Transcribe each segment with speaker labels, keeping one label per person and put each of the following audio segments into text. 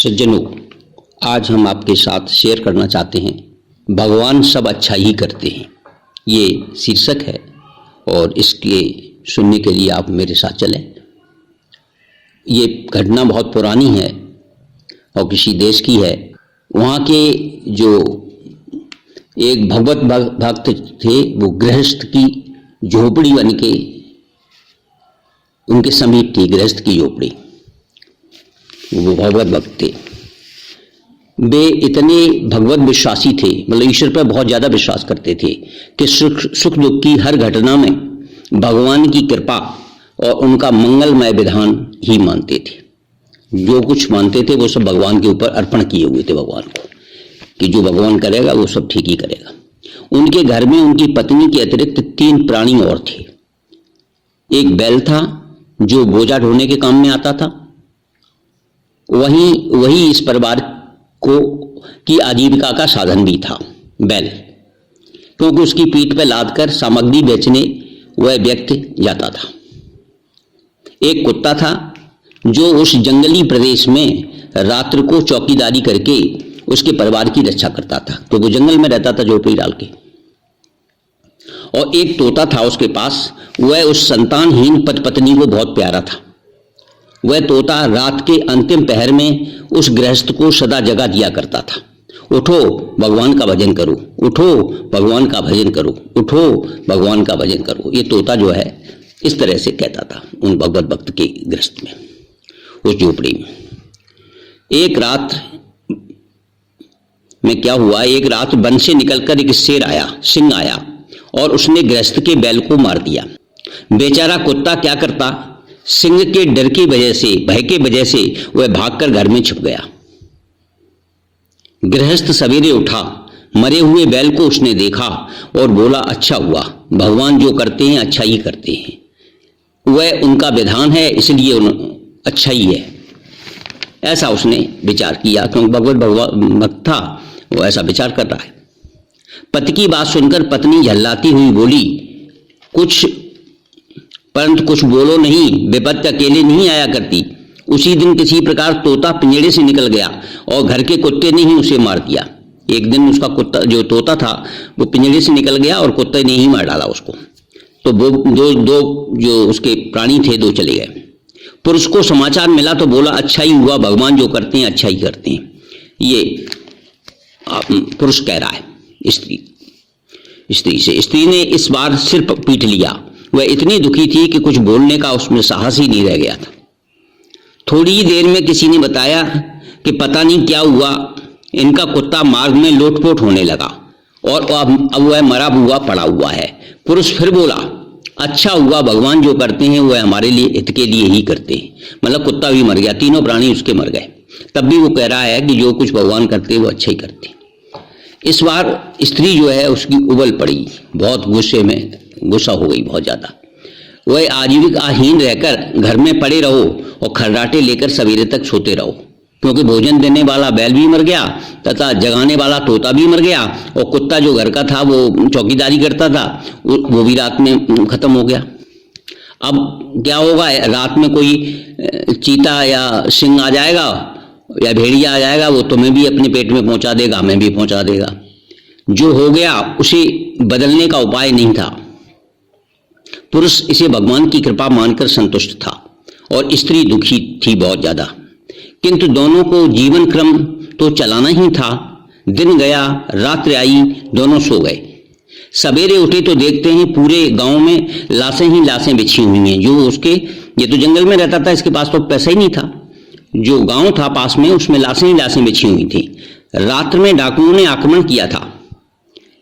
Speaker 1: सज्जनों, आज हम आपके साथ शेयर करना चाहते हैं भगवान सब अच्छा ही करते हैं। ये शीर्षक है और इसके सुनने के लिए आप मेरे साथ चलें। ये घटना बहुत पुरानी है और किसी देश की है। वहाँ के जो एक भगवत भक्त थे वो गृहस्थ की झोपड़ी बन के उनके समीप थी। गृहस्थ की झोपड़ी, वो भगवत भक्त थे। वे इतने भगवत विश्वासी थे, मतलब ईश्वर पर बहुत ज्यादा विश्वास करते थे कि सुख दुख की हर घटना में भगवान की कृपा और उनका मंगलमय विधान ही मानते थे। जो कुछ मानते थे वो सब भगवान के ऊपर अर्पण किए हुए थे, भगवान को, कि जो भगवान करेगा वो सब ठीक ही करेगा। उनके घर में उनकी पत्नी के अतिरिक्त 3 प्राणी और थे। एक बैल था जो बोझा ढोने के काम में आता था। वही इस परिवार को की आजीविका का साधन भी था, बैल, क्योंकि उसकी पीठ पर लाद कर सामग्री बेचने वह व्यक्ति जाता था। एक कुत्ता था जो उस जंगली प्रदेश में रात्रि को चौकीदारी करके उसके परिवार की रक्षा करता था, तो वो जंगल में रहता था झोपड़ी डाल के। और एक तोता था उसके पास। वह उस संतानहीन पत्नी को बहुत प्यारा था। वह तोता रात के अंतिम पहर में उस गृहस्थ को सदा जगा दिया करता था। उठो, भगवान का भजन करो, उठो, भगवान का भजन करो, उठो, भगवान का भजन करो। ये तोता जो है इस तरह से कहता था उन भगवत भक्त के गृहस्थ में, उस झोपड़ी में। एक रात में क्या हुआ, एक रात वन से निकलकर एक शेर आया, सिंह आया और उसने गृहस्थ के बैल को मार दिया। बेचारा कुत्ता क्या करता, सिंह के डर की वजह से, भय के वजह से वह भागकर घर में छुप गया। गृहस्थ सवेरे उठा, मरे हुए बैल को उसने देखा और बोला, अच्छा हुआ, भगवान जो करते हैं अच्छा ही करते हैं, वह उनका विधान है, इसलिए अच्छा ही है। ऐसा उसने विचार किया, क्योंकि भगवत था, वो ऐसा विचार कर रहा है। पति की बात सुनकर पत्नी झल्लाती हुई बोली, परंतु कुछ बोलो नहीं, विपत्ति अकेले नहीं आया करती। उसी दिन किसी प्रकार तोता पिंजड़े से निकल गया और घर के कुत्ते ने ही उसे मार दिया। एक दिन उसका कुत्ता, जो तोता था, वो पिंजड़े से निकल गया और कुत्ते ने ही मार डाला उसको। तो वो दो जो उसके प्राणी थे, 2 चले गए। पुरुष को समाचार मिला तो बोला, अच्छा ही हुआ, भगवान जो करते हैं अच्छा ही करते हैं। ये पुरुष कह रहा है स्त्री से। स्त्री ने इस बार सिर पीट लिया। वह इतनी दुखी थी कि कुछ बोलने का उसमें साहस ही नहीं रह गया था। थोड़ी ही देर में किसी ने बताया कि पता नहीं क्या हुआ, इनका कुत्ता मार्ग में लोटपोट होने लगा और अब वह मरा हुआ पड़ा हुआ है। पुरुष फिर बोला, अच्छा हुआ, भगवान जो करते हैं वह हमारे लिए, हित के लिए ही करते हैं। मतलब कुत्ता भी मर गया, 3 प्राणी उसके मर गए। तब भी वो कह रहा है कि जो कुछ भगवान करते हैं वो अच्छा ही करते हैं। इस बार स्त्री जो है उसकी उबल पड़ी, बहुत गुस्सा हो गई, बहुत ज्यादा। वह आजीविकाहीन रहकर घर में पड़े रहो और खर्राटे लेकर सवेरे तक सोते रहो, क्योंकि भोजन देने वाला बैल भी मर गया तथा जगाने वाला तोता भी मर गया, और कुत्ता जो घर का था वो चौकीदारी करता था, वो भी रात में खत्म हो गया। अब क्या होगा, रात में कोई चीता या सिंह आ जाएगा या भेड़िया आ जाएगा, वो तुम्हें भी अपने पेट में पहुंचा देगा, हमें भी पहुंचा देगा। जो हो गया उसे बदलने का उपाय नहीं था। पुरुष इसे भगवान की कृपा मानकर संतुष्ट था और स्त्री दुखी थी बहुत ज्यादा, किंतु दोनों को जीवन क्रम तो चलाना ही था। दिन गया, रात्रि आई, दोनों सो गए। सवेरे उठे तो देखते हैं पूरे गांव में लाशें ही लाशें बिछी हुई हैं। जो उसके, ये तो जंगल में रहता था, इसके पास तो पैसा ही नहीं था। जो गांव था पास में, उसमें लाशें ही लाशें बिछी हुई थी। रात्र में डाकुओं ने आक्रमण किया था।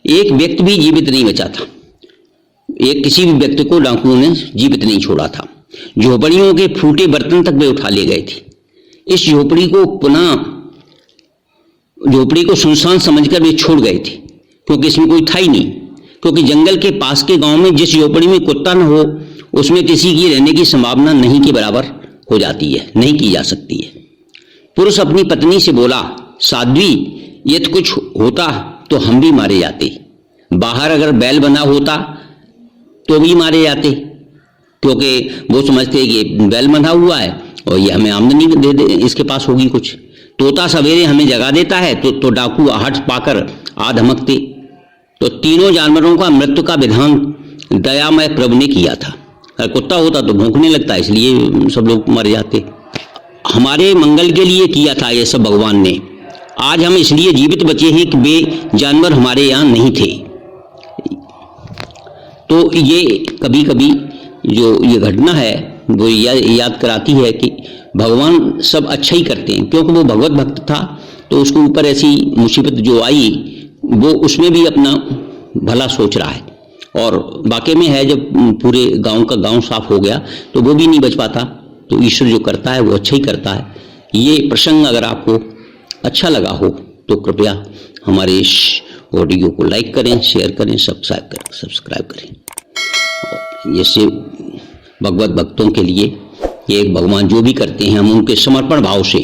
Speaker 1: एक व्यक्ति भी जीवित नहीं बचा था। किसी भी व्यक्ति को डाकुओं ने जीवित नहीं छोड़ा था। झोपड़ियों के फूटे बर्तन तक वे उठा ले गए थे। इस झोपड़ी को सुनसान समझकर वे छोड़ गए थे, क्योंकि इसमें कोई था ही नहीं। क्योंकि जंगल के पास के गांव में जिस झोपड़ी में कुत्ता न हो, उसमें किसी की रहने की संभावना नहीं के बराबर हो जाती है, नहीं की जा सकती है। पुरुष अपनी पत्नी से बोला, साध्वी, यदि कुछ होता तो हम भी मारे जाते। बाहर अगर बैल बना होता तो भी मारे जाते, क्योंकि वो समझते कि बैल बंधा हुआ है और ये हमें आमदनी दे इसके पास होगी कुछ। तोता सवेरे हमें जगा देता है तो डाकू आहट पाकर आ धमकते। तो तीनों जानवरों का मृत्यु का विधान दयामय प्रभु ने किया था। अगर कुत्ता होता तो भौंकने लगता, इसलिए सब लोग मर जाते। हमारे मंगल के लिए किया था ये सब भगवान ने। आज हम इसलिए जीवित बचे हैं कि वे जानवर हमारे यहाँ नहीं थे। तो ये कभी कभी जो ये घटना है वो याद कराती है कि भगवान सब अच्छा ही करते हैं, क्योंकि वो भगवत भक्त था तो उसके ऊपर ऐसी मुसीबत जो आई वो उसमें भी अपना भला सोच रहा है। और वाकई में है, जब पूरे गांव का गांव साफ हो गया तो वो भी नहीं बच पाता। तो ईश्वर जो करता है वो अच्छा ही करता है। ये प्रसंग अगर आपको अच्छा लगा हो तो कृपया हमारे इस ऑडियो को लाइक करें, शेयर करें, सब्सक्राइब करें। और जैसे भगवत भक्तों के लिए ये एक भगवान जो भी करते हैं हम उनके समर्पण भाव से